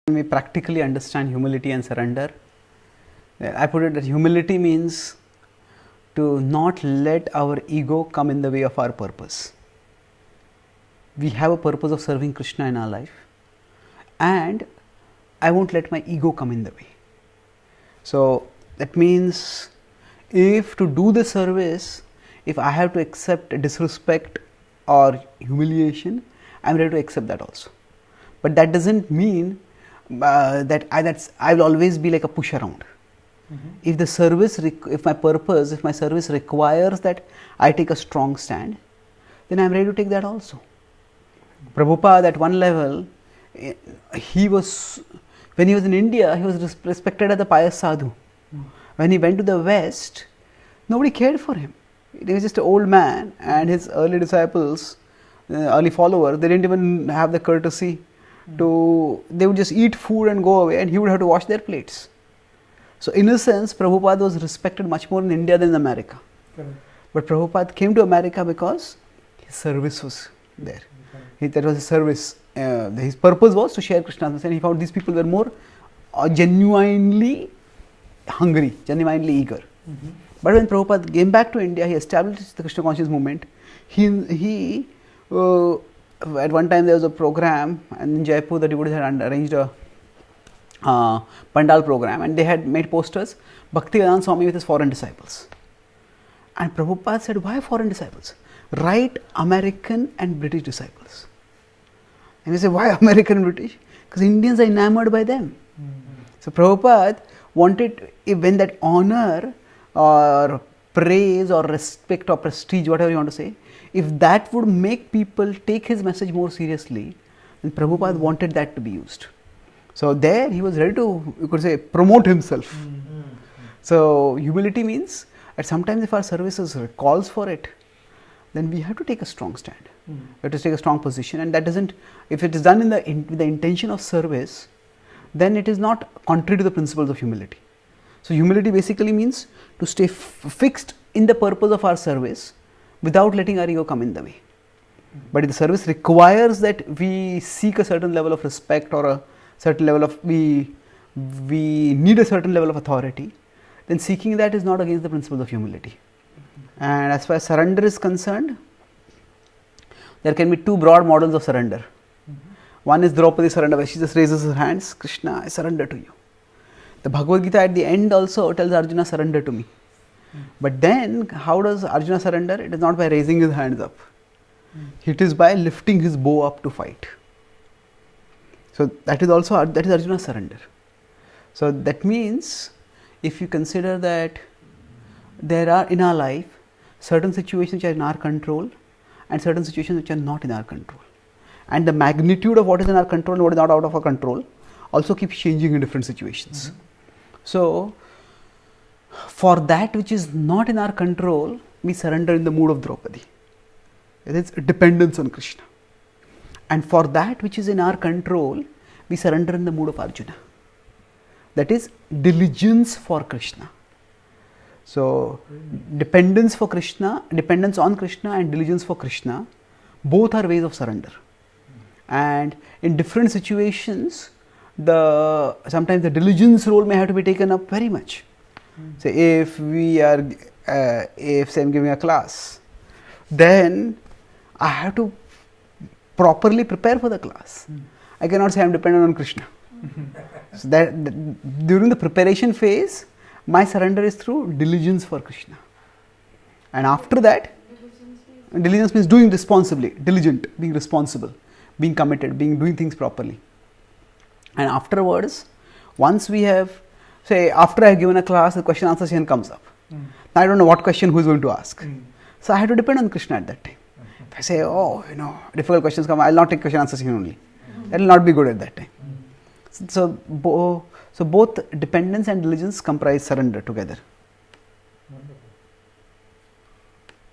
When we practically understand humility and surrender, I put it that humility means to not let our ego come in the way of our purpose. We have a purpose of serving Krishna in our life, and I won't let my ego come in the way. So that means if to do the service, if I have to accept disrespect or humiliation, I am ready to accept that also. But that doesn't mean that I will always be like a push around. If the service, if my service requires that I take a strong stand, then I am ready to take that also. Prabhupada at one level, when he was in India, he was respected as a pious sadhu. When he went to the West, nobody cared for him. He was just an old man, and his early disciples, early followers, they didn't even have the courtesy they would just eat food and go away, and he would have to wash their plates. So in a sense, Prabhupada was respected much more in India than in America. Correct. But Prabhupada came to America because his service was there. That was his service. His purpose was to share Krishna's message, and he found these people were more genuinely hungry, genuinely eager. But when Prabhupada came back to India, he established the Krishna conscious movement. He at one time there was a program in Jaipur that Devotees had arranged a Pandal program, and they had made posters, Bhakti-yoga Swami with his foreign disciples. And Prabhupada said, why foreign disciples? Write American and British disciples. And we say, why American and British? Because Indians are enamored by them. So Prabhupada wanted, when that honor or praise or respect or prestige, whatever you want to say, if that would make people take his message more seriously, then Prabhupada wanted that to be used. So there he was ready to, you could say, promote himself. So humility means that sometimes if our services calls for it, then we have to take a strong stand. We have to take a strong position, and that doesn't, if it is done with the intention of service, then it is not contrary to the principles of humility. So humility basically means to stay fixed in the purpose of our service without letting our ego come in the way. But if the service requires that we seek a certain level of respect or a certain level of, we need a certain level of authority, then seeking that is not against the principles of humility. And as far as surrender is concerned, there can be two broad models of surrender. One is Draupadi surrender, where she just raises her hands, Krishna, I surrender to you. The Bhagavad-gita at the end also tells Arjuna, surrender to me. But then, how does Arjuna surrender? It is not by raising his hands up. It is by lifting his bow up to fight. So that is Arjuna's surrender. So that means, if you consider that there are in our life certain situations which are in our control and certain situations which are not in our control. And the magnitude of what is in our control and what is not out of our control also keeps changing in different situations. So, for that which is not in our control, we surrender in the mood of Draupadi. It is dependence on Krishna. And for that which is in our control, we surrender in the mood of Arjuna. That is diligence for Krishna. So, dependence on Krishna and diligence for Krishna, both are ways of surrender. And in different situations, sometimes the diligence role may have to be taken up very much. Say if I'm giving a class, then I have to properly prepare for the class. I cannot say I'm dependent on Krishna. So that during the preparation phase, my surrender is through diligence for Krishna. And after that, diligence means doing responsibly, diligent, being responsible, being committed, doing things properly. And afterwards, once we have, say, after I have given a class, the question answer session comes up. Now I don't know what question who is going to ask. So I have to depend on Krishna at that time. If I say, difficult questions come, I will not take question answer session only. That will not be good at that time. So both dependence and diligence comprise surrender together.